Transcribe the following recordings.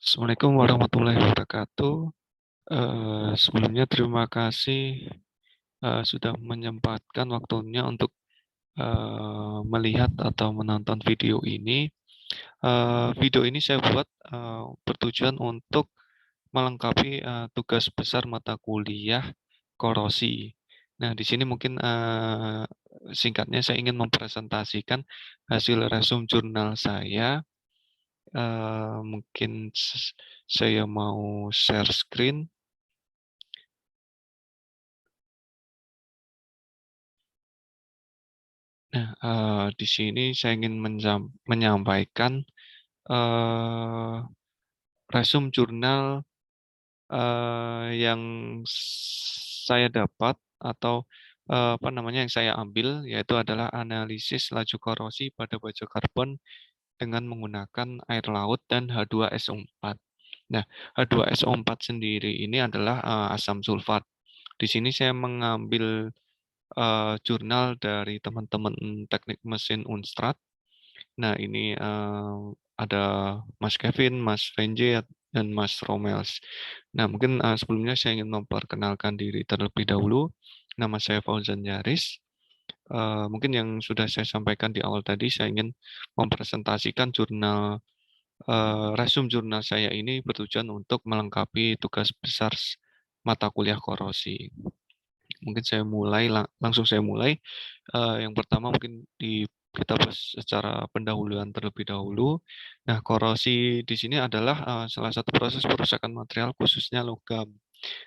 Assalamualaikum warahmatullahi wabarakatuh. Sebelumnya terima kasih sudah menyempatkan waktunya untuk melihat atau menonton video ini. Video ini saya buat bertujuan untuk melengkapi tugas besar mata kuliah korosi. Nah, di sini mungkin singkatnya saya ingin mempresentasikan hasil resum jurnal saya. Mungkin saya mau share screen. Nah, di sini saya ingin menyampaikan eh, resum jurnal yang saya dapat atau apa namanya yang saya ambil, yaitu adalah analisis laju korosi pada baja karbon dengan menggunakan air laut dan H2SO4. Nah, H2SO4 sendiri ini adalah asam sulfat. Di sini saya mengambil jurnal dari teman-teman teknik mesin Unstrat. Nah, ini ada Mas Kevin, Mas Venje, dan Mas Romels. Nah, mungkin sebelumnya saya ingin memperkenalkan diri terlebih dahulu. Nama saya Fauzan Yaris. Mungkin yang sudah saya sampaikan di awal tadi, saya ingin mempresentasikan jurnal resum jurnal saya ini bertujuan untuk melengkapi tugas besar mata kuliah korosi. Mungkin saya mulai langsung saya mulai. Yang pertama mungkin kita bahas secara pendahuluan terlebih dahulu. Nah, korosi di sini adalah salah satu proses perusakan material khususnya logam.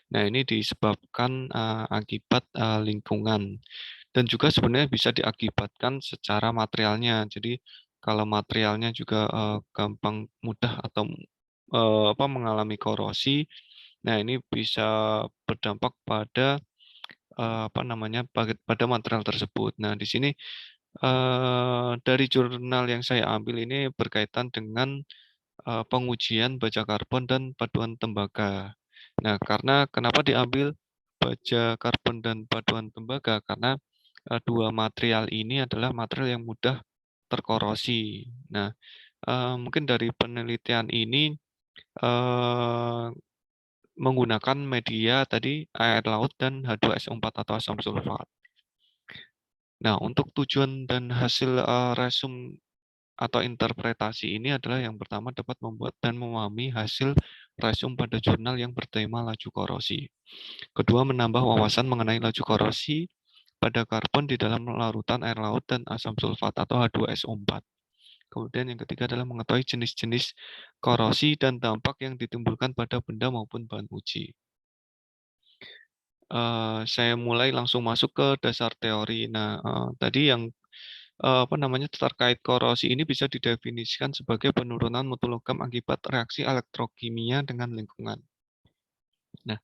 Nah, ini disebabkan akibat lingkungan dan juga sebenarnya bisa diakibatkan secara materialnya. Jadi kalau materialnya juga gampang mudah atau mengalami korosi, nah ini bisa berdampak pada apa namanya pada material tersebut. Nah, di sini dari jurnal yang saya ambil ini berkaitan dengan pengujian baja karbon dan paduan tembaga. Nah, karena kenapa diambil baja karbon dan paduan tembaga? Karena dua material ini adalah material yang mudah terkorosi. Nah, mungkin dari penelitian ini eh, menggunakan media tadi air laut dan H2SO4 atau asam sulfat. Nah, untuk tujuan dan hasil resum atau interpretasi ini adalah yang pertama dapat membuat dan memahami hasil resum pada jurnal yang bertema laju korosi. Kedua, menambah wawasan mengenai laju korosi pada karbon di dalam larutan air laut dan asam sulfat atau H2SO4. Kemudian yang ketiga adalah mengetahui jenis-jenis korosi dan dampak yang ditimbulkan pada benda maupun bahan uji. Saya mulai langsung masuk ke dasar teori. Nah, tadi yang apa namanya terkait korosi ini bisa didefinisikan sebagai penurunan mutu logam akibat reaksi elektrokimia dengan lingkungan. Nah,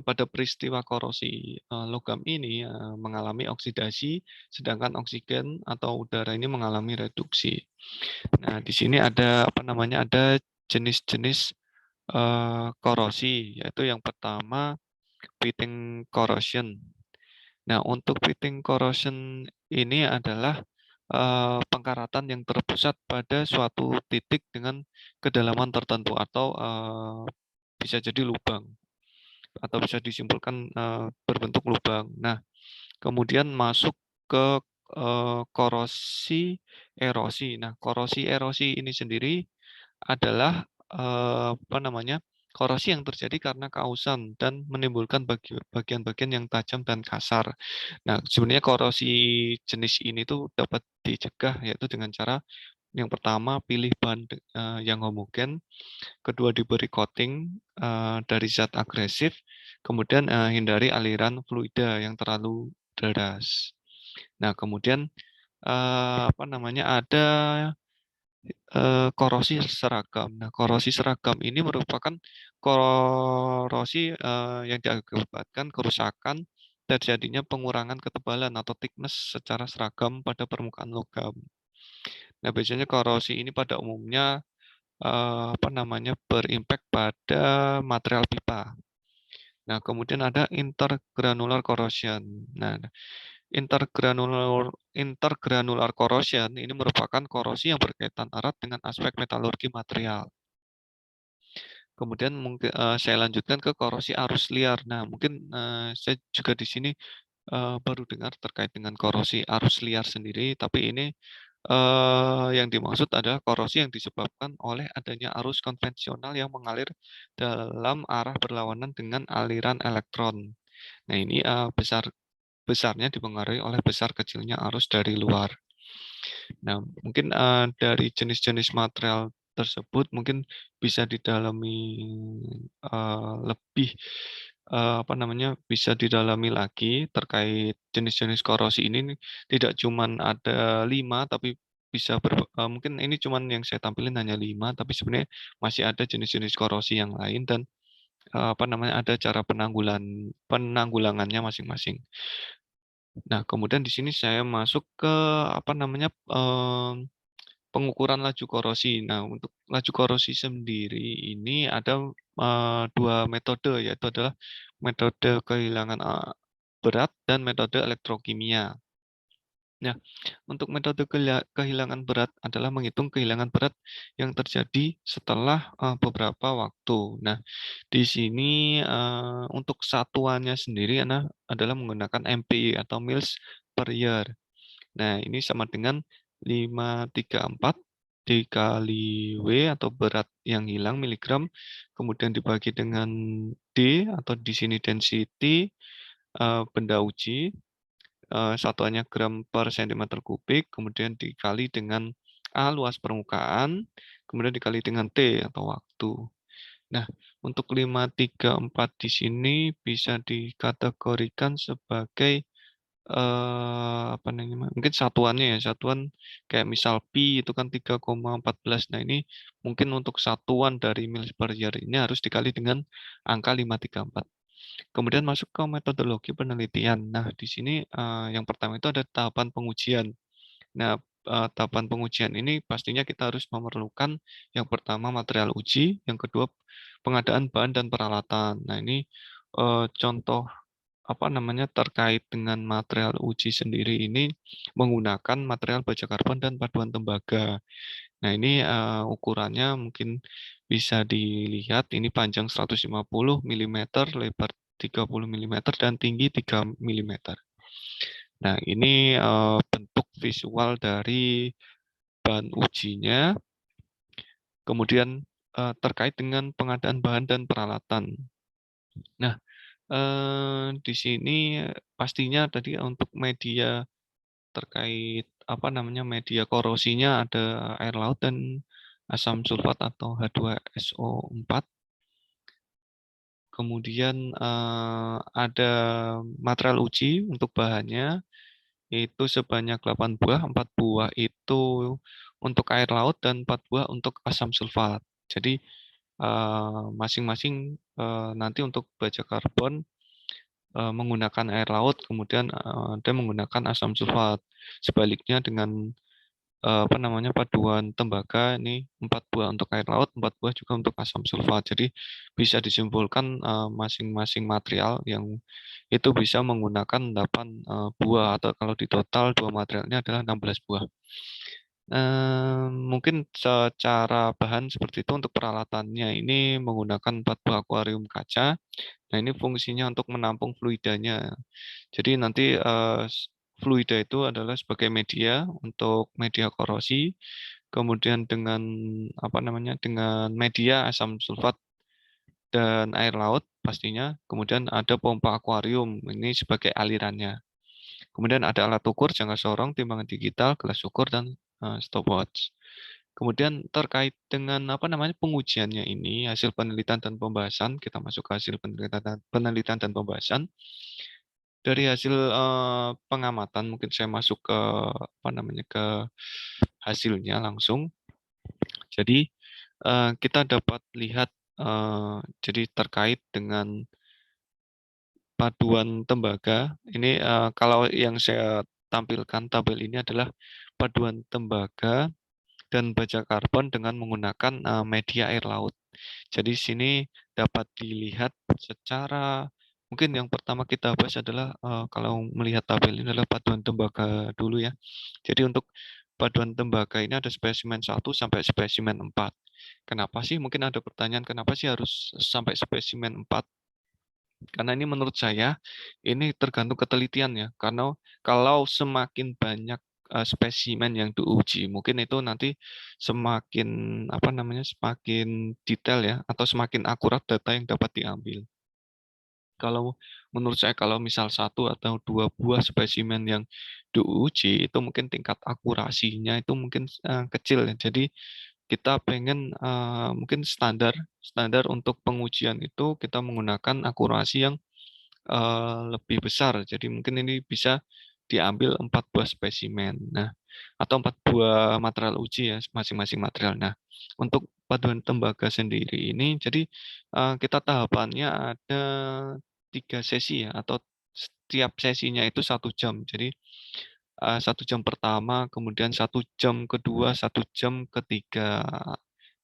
pada peristiwa korosi logam ini mengalami oksidasi, sedangkan oksigen atau udara ini mengalami reduksi. Nah, di sini ada apa namanya ada jenis-jenis korosi, yaitu yang pertama pitting corrosion. Nah, untuk pitting corrosion ini adalah pengkaratan yang terpusat pada suatu titik dengan kedalaman tertentu atau bisa jadi lubang atau bisa disimpulkan berbentuk lubang. Nah, kemudian masuk ke korosi erosi. Nah, korosi erosi ini sendiri adalah apa namanya korosi yang terjadi karena kausan dan menimbulkan bagian-bagian yang tajam dan kasar. Nah, sebenarnya korosi jenis ini tuh dapat dicegah yaitu dengan cara yang pertama pilih bahan yang homogen, kedua diberi coating dari zat agresif, kemudian hindari aliran fluida yang terlalu deras. Nah, kemudian apa namanya ada korosi seragam. Nah, korosi seragam ini merupakan korosi yang diakibatkan kerusakan terjadinya pengurangan ketebalan atau thickness secara seragam pada permukaan logam. Nah, biasanya korosi ini pada umumnya apa namanya berimpact pada material pipa. Nah, kemudian ada intergranular corrosion. Nah, intergranular corrosion ini merupakan korosi yang berkaitan erat dengan aspek metalurgi material. Kemudian mungkin saya lanjutkan ke korosi arus liar. Nah, mungkin saya juga di sini baru dengar terkait dengan korosi arus liar sendiri, tapi ini yang dimaksud adalah korosi yang disebabkan oleh adanya arus konvensional yang mengalir dalam arah berlawanan dengan aliran elektron. Nah, ini besarnya dipengaruhi oleh besar kecilnya arus dari luar. Nah, mungkin dari jenis-jenis material tersebut mungkin bisa didalami lebih apa namanya, bisa didalami lagi terkait jenis-jenis korosi ini nih. Tidak cuman ada 5 tapi bisa mungkin ini cuman yang saya tampilin hanya 5 tapi sebenarnya masih ada jenis-jenis korosi yang lain dan apa namanya, ada cara penanggulangannya masing-masing. Nah, kemudian di sini saya masuk ke apa namanya, pengukuran laju korosi. Nah, untuk laju korosi sendiri ini ada 2 metode, yaitu adalah metode kehilangan berat dan metode elektrokimia. Nah, untuk metode kehilangan berat adalah menghitung kehilangan berat yang terjadi setelah beberapa waktu. Nah, di sini untuk satuannya sendiri adalah menggunakan MPI atau mils per year. Nah, ini sama dengan 534 dikali W atau berat yang hilang miligram, kemudian dibagi dengan D atau di sini density benda uji, satuannya gram per sentimeter kubik, kemudian dikali dengan A luas permukaan, kemudian dikali dengan T atau waktu. Nah, untuk 534 di sini bisa dikategorikan sebagai apa namanya, mungkin satuannya ya, satuan kayak misal pi itu kan 3,14. Nah, ini mungkin untuk satuan dari mils per year ini harus dikali dengan angka 534. Kemudian masuk ke metodologi penelitian. Nah, di sini yang pertama itu ada tahapan pengujian. Nah, tahapan pengujian ini pastinya kita harus memerlukan yang pertama material uji, yang kedua pengadaan bahan dan peralatan. Nah, ini contoh apa namanya, terkait dengan material uji sendiri ini menggunakan material baja karbon dan paduan tembaga. Nah, ini ukurannya mungkin bisa dilihat ini panjang 150 milimeter, lebar 30 milimeter dan tinggi 3 milimeter. Nah, ini bentuk visual dari bahan ujinya, kemudian terkait dengan pengadaan bahan dan peralatan. Nah, di sini pastinya tadi untuk media terkait apa namanya, media korosinya ada air laut dan asam sulfat atau H2SO4. Kemudian ada material uji untuk bahannya itu sebanyak 8 buah, 4 buah itu untuk air laut dan 4 buah untuk asam sulfat. Jadi masing-masing nanti untuk baja karbon menggunakan air laut, kemudian dia menggunakan asam sulfat. Sebaliknya dengan apa namanya, paduan tembaga ini 4 buah untuk air laut, 4 buah juga untuk asam sulfat. Jadi bisa disimpulkan masing-masing material yang itu bisa menggunakan 8 buah atau kalau di total 2 materialnya adalah 16 buah. Mungkin secara bahan seperti itu untuk peralatannya ini menggunakan 4 buah akuarium kaca. Nah, ini fungsinya untuk menampung fluidanya. Jadi nanti fluida itu adalah sebagai media untuk media korosi, kemudian dengan apa namanya, dengan media asam sulfat dan air laut pastinya, kemudian ada pompa akuarium, ini sebagai alirannya. Kemudian ada alat ukur, jangka sorong, timbangan digital, gelas ukur, dan stopwatch. Kemudian terkait dengan apa namanya, pengujiannya ini, hasil penelitian dan pembahasan, kita masuk ke hasil penelitian dan pembahasan. Dari hasil pengamatan mungkin saya masuk ke apa namanya, ke hasilnya langsung. Jadi kita dapat lihat jadi terkait dengan paduan tembaga. Ini kalau yang saya tampilkan tabel ini adalah paduan tembaga dan baja karbon dengan menggunakan media air laut. Jadi sini dapat dilihat secara mungkin yang pertama kita bahas adalah kalau melihat tabel ini adalah paduan tembaga dulu ya. Jadi untuk paduan tembaga ini ada spesimen 1 sampai spesimen 4. Kenapa sih? Mungkin ada pertanyaan, kenapa sih harus sampai spesimen 4? Karena ini menurut saya, ini tergantung ketelitian ya. Karena kalau semakin banyak spesimen yang diuji, mungkin itu nanti semakin semakin detail ya, atau semakin akurat data yang dapat diambil. Kalau menurut saya kalau misal 1 atau 2 buah spesimen yang diuji itu mungkin tingkat akurasinya itu mungkin kecil ya. Jadi kita pengen mungkin standar standar untuk pengujian itu kita menggunakan akurasi yang lebih besar. Jadi mungkin ini bisa diambil 4 buah spesimen. Nah, atau 4 buah material uji ya, masing-masing material. Nah, untuk paduan tembaga sendiri ini, jadi kita tahapannya ada 3 sesi ya, atau setiap sesinya itu 1 jam. Jadi 1 jam pertama, kemudian 1 jam kedua, 1 jam ketiga.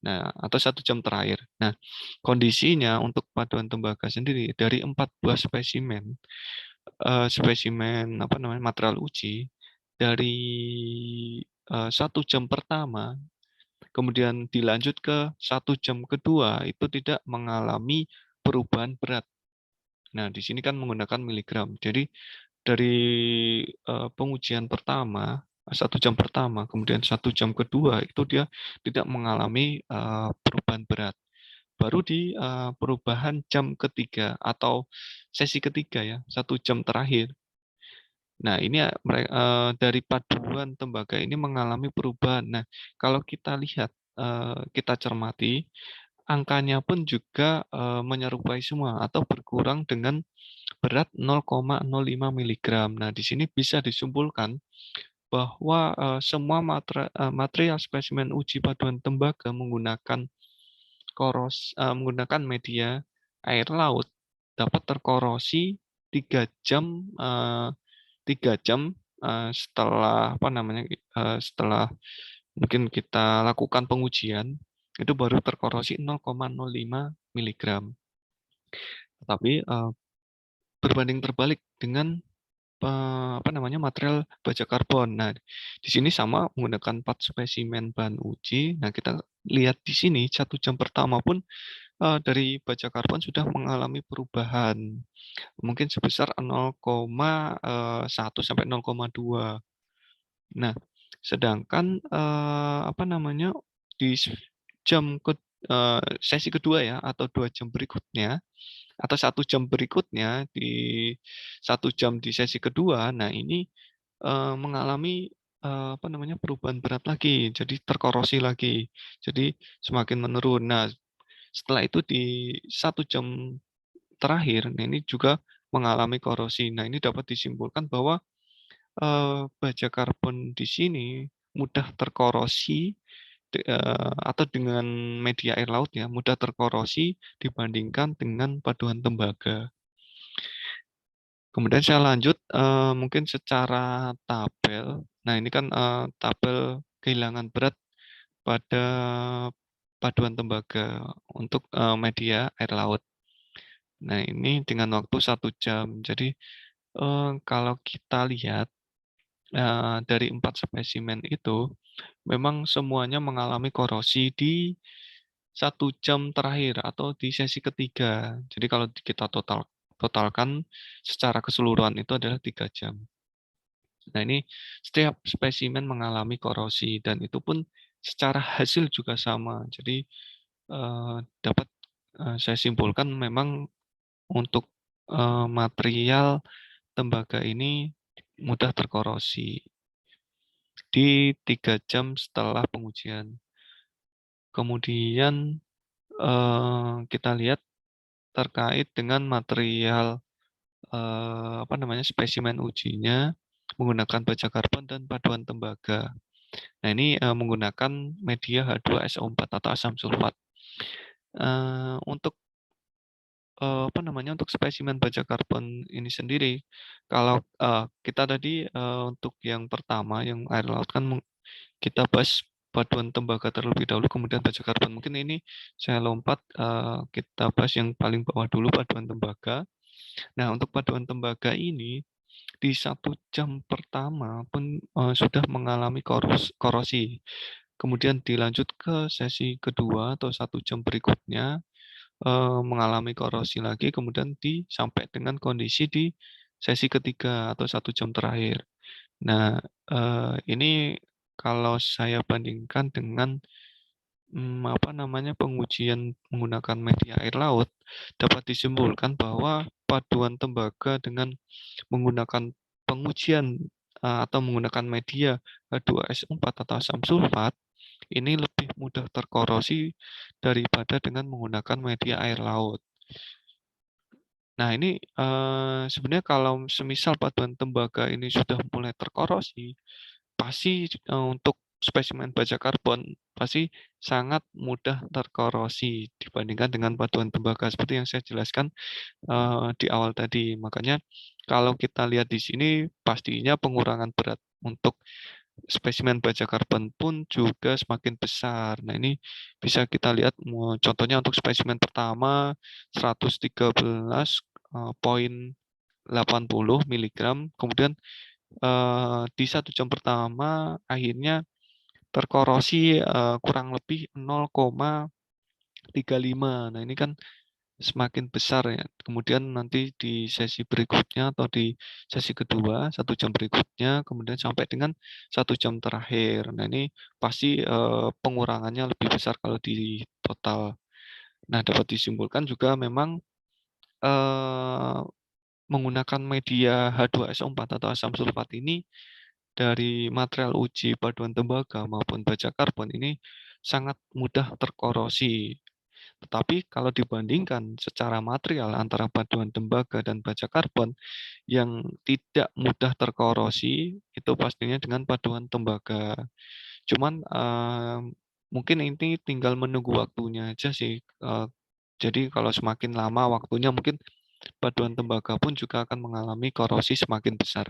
Nah, atau 1 jam terakhir. Nah, kondisinya untuk paduan tembaga sendiri dari 4 buah spesimen, material uji dari 1 jam pertama, kemudian dilanjut ke 1 jam kedua itu tidak mengalami perubahan berat. Nah, di sini kan menggunakan miligram. Jadi dari pengujian pertama, 1 jam pertama, kemudian 1 jam kedua itu dia tidak mengalami perubahan berat. Baru di perubahan jam ketiga atau sesi ketiga ya, 1 jam terakhir. Nah, ini dari paduan tembaga ini mengalami perubahan. Nah, kalau kita lihat, kita cermati, angkanya pun juga menyerupai semua atau berkurang dengan berat 0,05 miligram. Nah, di sini bisa disimpulkan bahwa semua material spesimen uji paduan tembaga menggunakan media air laut dapat terkorosi 3 jam 3 jam setelah setelah mungkin kita lakukan pengujian itu baru terkorosi 0,05 miligram. Tetapi berbanding terbalik dengan material baja karbon. Nah, di sini sama menggunakan 4 spesimen bahan uji. Nah, kita lihat di sini 1 jam pertama pun dari baja karbon sudah mengalami perubahan mungkin sebesar 0,1 sampai 0,2. Nah, sedangkan di sesi kedua ya atau 2 jam berikutnya atau 1 jam berikutnya di 1 jam di sesi kedua, nah ini mengalami perubahan berat lagi, jadi terkorosi lagi, jadi semakin menurun. Nah, setelah itu di 1 jam terakhir, nah ini juga mengalami korosi. Nah, ini dapat disimpulkan bahwa baja karbon di sini mudah terkorosi atau dengan media air laut ya, mudah terkorosi dibandingkan dengan paduan tembaga. Kemudian saya lanjut mungkin secara tabel. Nah, ini kan tabel kehilangan berat pada paduan tembaga untuk media air laut. Nah, ini dengan waktu 1 jam. Jadi kalau kita lihat dari 4 spesimen itu memang semuanya mengalami korosi di 1 jam terakhir atau di sesi ketiga. Jadi kalau kita totalkan secara keseluruhan itu adalah 3 jam. Nah, ini setiap spesimen mengalami korosi dan itu pun secara hasil juga sama. Jadi dapat saya simpulkan memang untuk material tembaga ini mudah terkorosi di 3 jam setelah pengujian. Kemudian kita lihat terkait dengan material spesimen ujinya menggunakan baja karbon dan paduan tembaga. Nah, ini menggunakan media H2SO4 atau asam sulfat. Untuk untuk spesimen baja karbon ini sendiri, kalau kita tadi untuk yang pertama yang air laut kan kita bahas paduan tembaga terlebih dahulu, kemudian baja karbon. Mungkin ini saya lompat kita bahas yang paling bawah dulu paduan tembaga. Nah, untuk paduan tembaga ini di 1 jam pertama pun sudah mengalami korosi. Kemudian dilanjut ke sesi kedua atau 1 jam berikutnya mengalami korosi lagi, kemudian sampai dengan kondisi di sesi ketiga atau 1 jam terakhir. Nah, ini kalau saya bandingkan dengan apa namanya, pengujian menggunakan media air laut, dapat disimpulkan bahwa paduan tembaga dengan menggunakan pengujian, atau menggunakan media H2SO4 atau asam sulfat, ini lebih mudah terkorosi daripada dengan menggunakan media air laut. Nah ini, sebenarnya kalau semisal paduan tembaga ini sudah mulai terkorosi, pasti, untuk spesimen baja karbon pasti sangat mudah terkorosi dibandingkan dengan paduan tembaga seperti yang saya jelaskan, di awal tadi. Makanya kalau kita lihat di sini pastinya pengurangan berat untuk spesimen baja karbon pun juga semakin besar. Nah, ini bisa kita lihat contohnya untuk spesimen pertama 113,80 miligram, kemudian di 1 jam pertama akhirnya terkorosi kurang lebih 0,35. Nah, ini kan semakin besar ya. Kemudian nanti di sesi berikutnya atau di sesi kedua 1 jam berikutnya, kemudian sampai dengan 1 jam terakhir. Nah ini pasti pengurangannya lebih besar kalau di total. Nah dapat disimpulkan juga memang eh, menggunakan media H2SO4 atau asam sulfat ini dari material uji paduan tembaga maupun baja karbon ini sangat mudah terkorosi. Tetapi kalau dibandingkan secara material antara paduan tembaga dan baja karbon yang tidak mudah terkorosi itu pastinya dengan paduan tembaga. Cuman mungkin ini tinggal menunggu waktunya aja sih. Jadi kalau semakin lama waktunya mungkin paduan tembaga pun juga akan mengalami korosi semakin besar.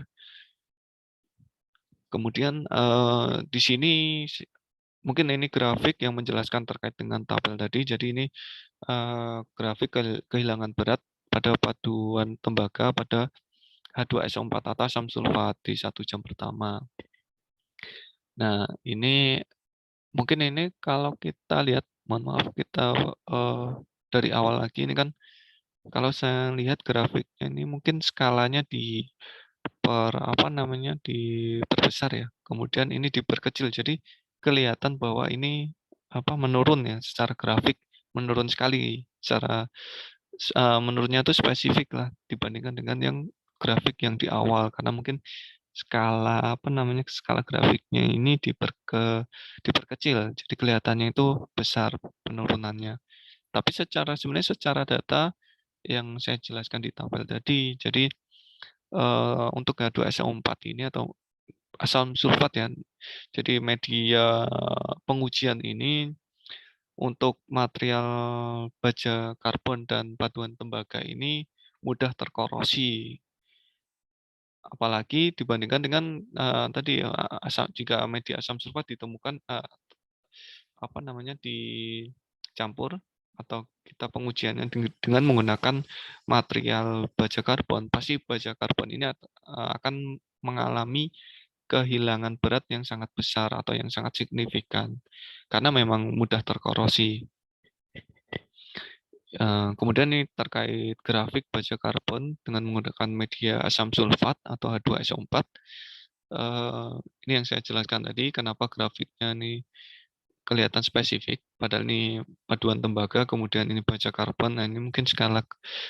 Kemudian di sini mungkin ini grafik yang menjelaskan terkait dengan tabel tadi. Jadi ini grafik kehilangan berat pada paduan tembaga pada H2SO4 atau asam sulfat di 1 jam pertama. Nah, ini mungkin ini kalau kita lihat, mohon maaf kita dari awal lagi ini kan kalau saya lihat grafiknya ini mungkin skalanya apa namanya diperbesar ya. Kemudian ini diperkecil. Jadi kelihatan bahwa ini apa menurun ya secara grafik menurun sekali secara menurunnya itu spesifik lah dibandingkan dengan yang grafik yang di awal karena mungkin skala apa namanya skala grafiknya ini diperkecil jadi kelihatannya itu besar penurunannya. Tapi sebenarnya secara data yang saya jelaskan di tabel tadi, jadi untuk H2SO4 ini atau asam sulfat ya, jadi media pengujian ini untuk material baja karbon dan paduan tembaga ini mudah terkorosi. Apalagi dibandingkan dengan tadi jika media asam sulfat ditemukan apa namanya dicampur atau kita pengujiannya dengan menggunakan material baja karbon, pasti baja karbon ini akan mengalami kehilangan berat yang sangat besar atau yang sangat signifikan karena memang mudah terkorosi. Kemudian ini terkait grafik baja karbon dengan menggunakan media asam sulfat atau H2SO4. Ini yang saya jelaskan tadi, kenapa grafiknya ini kelihatan spesifik, padahal ini paduan tembaga, kemudian ini baja karbon. Nah, ini mungkin skala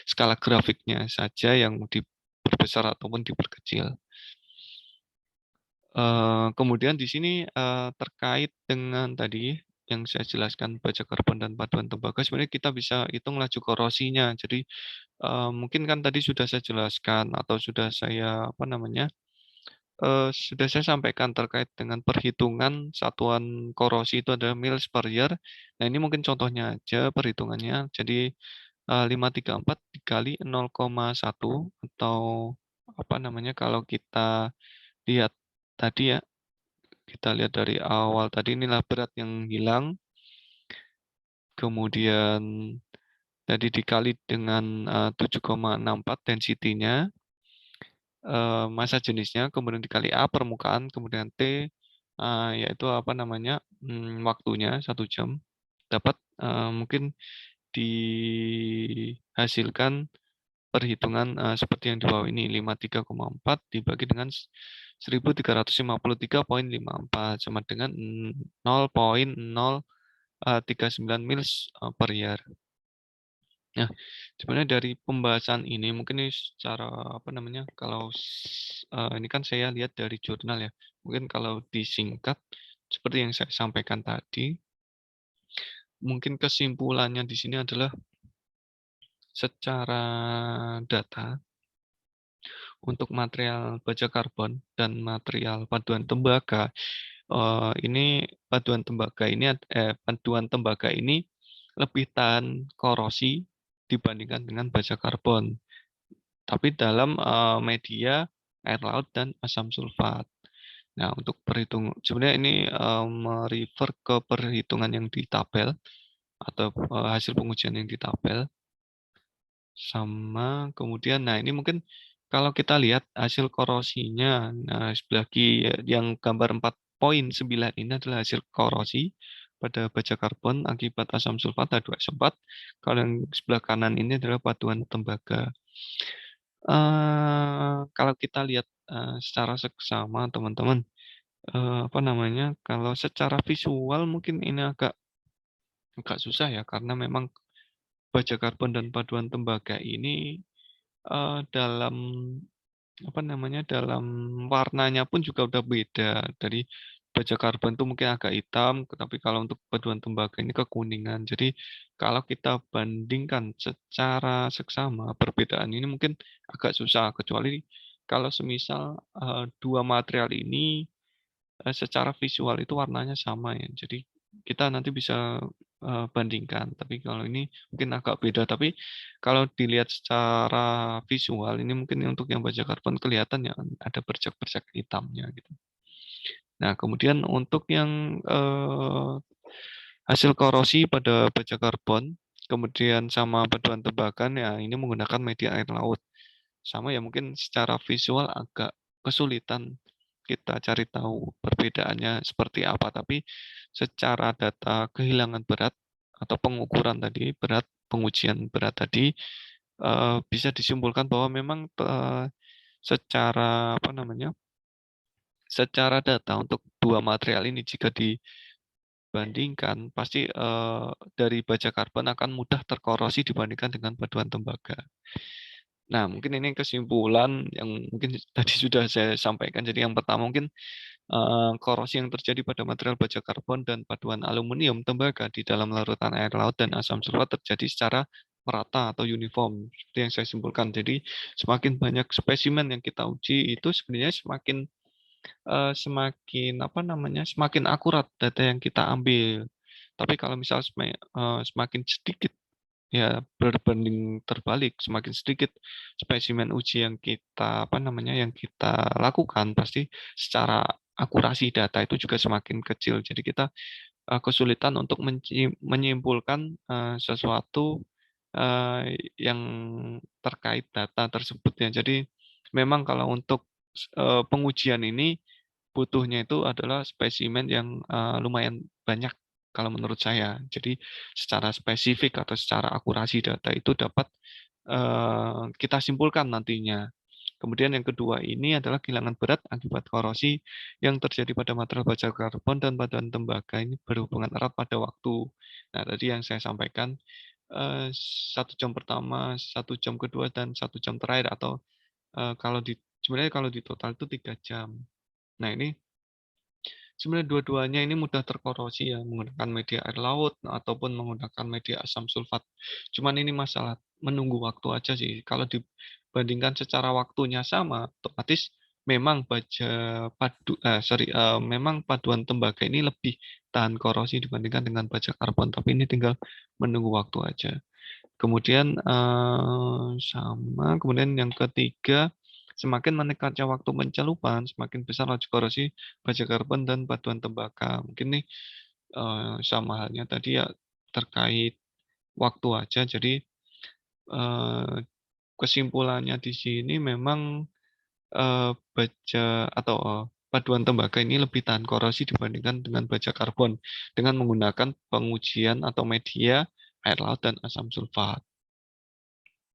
skala grafiknya saja yang diperbesar ataupun diperkecil. Kemudian di sini terkait dengan tadi yang saya jelaskan baja karbon dan paduan tembaga, sebenarnya kita bisa hitung laju korosinya. Jadi mungkin kan tadi sudah saya jelaskan atau sudah saya apa namanya sudah saya sampaikan terkait dengan perhitungan satuan korosi itu adalah mils per year. Nah ini mungkin contohnya aja perhitungannya. Jadi 534 dikali 0,1 atau apa namanya kalau kita lihat tadi ya kita lihat dari awal tadi inilah berat yang hilang, kemudian tadi dikali dengan 7,64 density-nya, massa jenisnya, kemudian dikali A permukaan, kemudian T, yaitu apa namanya, waktunya 1 jam, dapat, mungkin dihasilkan perhitungan, seperti yang di bawah ini, 53,4 dibagi dengan 1.353,54 sama dengan 0,039 mils, per year. Nah, sebenarnya dari pembahasan ini mungkin ini secara apa namanya, kalau ini kan saya lihat dari jurnal ya, mungkin kalau disingkat seperti yang saya sampaikan tadi, mungkin kesimpulannya di sini adalah secara data untuk material baja karbon dan material paduan tembaga, paduan tembaga ini lebih tahan korosi dibandingkan dengan baja karbon. Tapi dalam, media air laut dan asam sulfat. Nah, untuk sebenarnya ini, ke perhitungan yang di tabel atau, hasil pengujian yang di tabel, sama kemudian nah ini mungkin kalau kita lihat hasil korosinya, nah sebelah yang gambar 4,9 ini adalah hasil korosi pada baja karbon akibat asam sulfat H2S4, kalau yang sebelah kanan ini adalah paduan tembaga. Kalau kita lihat, secara seksama teman-teman, apa namanya, kalau secara visual mungkin ini agak agak susah ya, karena memang baja karbon dan paduan tembaga ini, dalam apa namanya, dalam warnanya pun juga udah beda. Dari baja karbon itu mungkin agak hitam, tapi kalau untuk paduan tembaga ini kekuningan. Jadi kalau kita bandingkan secara seksama, perbedaan ini mungkin agak susah, kecuali kalau semisal, 2 material ini, secara visual itu warnanya sama ya. Jadi kita nanti bisa, bandingkan. Tapi kalau ini mungkin agak beda. Tapi kalau dilihat secara visual ini mungkin untuk yang baja karbon kelihatan ya ada bercak-bercak hitamnya gitu. Nah, kemudian untuk yang, hasil korosi pada baja karbon, kemudian sama paduan tembaga ya ini menggunakan media air laut. Sama ya mungkin secara visual agak kesulitan kita cari tahu perbedaannya seperti apa, tapi secara data kehilangan berat atau pengukuran tadi, pengujian berat tadi, bisa disimpulkan bahwa memang, secara apa namanya, secara data untuk 2 material ini jika dibandingkan pasti, dari baja karbon akan mudah terkorosi dibandingkan dengan paduan tembaga. Nah, mungkin ini kesimpulan yang mungkin tadi sudah saya sampaikan. Jadi yang pertama mungkin, korosi yang terjadi pada material baja karbon dan paduan aluminium tembaga di dalam larutan air laut dan asam sulfat terjadi secara merata atau uniform, seperti yang saya simpulkan. Jadi semakin banyak spesimen yang kita uji itu sebenarnya semakin apa namanya, semakin akurat data yang kita ambil. Tapi kalau misal semakin sedikit ya, berbanding terbalik, semakin sedikit spesimen uji yang kita, apa namanya, yang kita lakukan, pasti secara akurasi data itu juga semakin kecil. Jadi kita, kesulitan untuk menyimpulkan, sesuatu, yang terkait data tersebut ya. Jadi memang kalau untuk pengujian ini butuhnya itu adalah spesimen yang, lumayan banyak kalau menurut saya. Jadi secara spesifik atau secara akurasi data itu dapat, kita simpulkan nantinya. Kemudian yang kedua ini adalah kehilangan berat akibat korosi yang terjadi pada material baja karbon dan paduan tembaga ini berhubungan erat pada waktu. Nah, tadi yang saya sampaikan, 1 jam pertama, 1 jam kedua, dan 1 jam terakhir atau, kalau sebenarnya kalau di total itu 3 jam. Nah, ini sebenarnya dua-duanya ini mudah terkorosi ya, menggunakan media air laut ataupun menggunakan media asam sulfat. Cuman ini masalah menunggu waktu aja sih. Kalau dibandingkan secara waktunya sama, otomatis memang memang paduan tembaga ini lebih tahan korosi dibandingkan dengan baja karbon, tapi ini tinggal menunggu waktu aja. Kemudian, kemudian yang ketiga, semakin meningkatnya waktu pencelupan, semakin besar laju korosi baja karbon dan paduan tembaga. Mungkin nih, sama halnya tadi ya, terkait waktu aja. Jadi, eee, kesimpulannya di sini memang baja atau, paduan tembaga ini lebih tahan korosi dibandingkan dengan baja karbon, dengan menggunakan pengujian atau media air laut dan asam sulfat.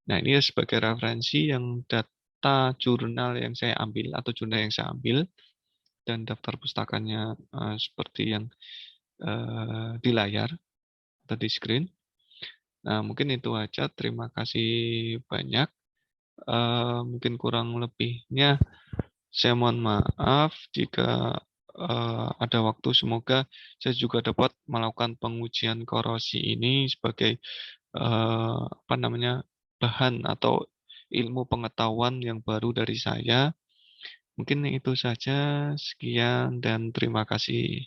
Nah, ini sebagai referensi yang data jurnal yang saya ambil atau jurnal yang saya ambil dan daftar pustakanya, seperti yang, di layar atau di screen. Nah, mungkin itu aja. Terima kasih banyak. Mungkin kurang lebihnya saya mohon maaf jika, ada waktu. Semoga saya juga dapat melakukan pengujian korosi ini sebagai, apa namanya, bahan atau ilmu pengetahuan yang baru dari saya. Mungkin itu saja, sekian dan terima kasih.